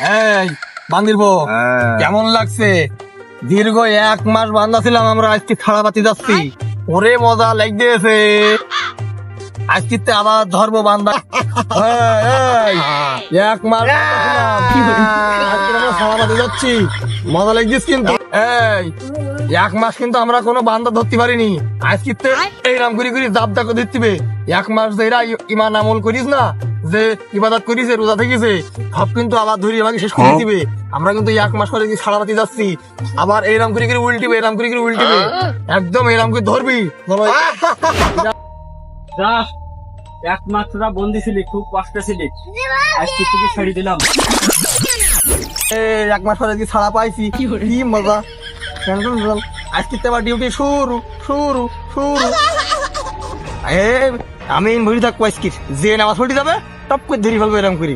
এই বান্দির বউ, কেমন লাগছে? দীর্ঘ 1 মাস বান্ধা ছিলাম আমরা, আজকে ছাড়া পাতি যাচ্ছি। ওরে মজা লাগতেছে। আজকে তো আবার ধরবো বান্ধা। এই, 1 মাস আজকে আমরা ছাড়া পাতি যাচ্ছি, মজা লাগছিস কিন্তু। এই 1 মাস কিন্তু আমরা কোনো বান্ধা ধরতে পারিনি। আজকে এইরাম করে করে জাপ দাগ দিতে 1 মাস যেরা ইমান আমল করিস না, যে ইবাদত করিস, রোজা থেকেছে, সব কিন্তু আবার ধরে আমাকে শেষ করে দিবে। আমরা কিন্তু 1 মাস পরে ছাড়া পাতি যাচ্ছি, আবার এইরাম করে করে উল্টিবে, এরাম করে করে উল্টিবে, একদম এরাম করে ধরবি। যা, 1 মাস তোরা বন্দি ছিলি, খুব কষ্ট ছিলি, আজকে তোকে ছেড়ে দিলাম। 1 মাস পরে ছাড়া পাইছি, কি মজা। আজকে তো আবার ডিউটি শুরু শুরু শুরু। আমি ভরি থাকবো আজকে, যে নামাজ পড়তে যাবে টপ করে ধরে ফেলবো এরকম করি।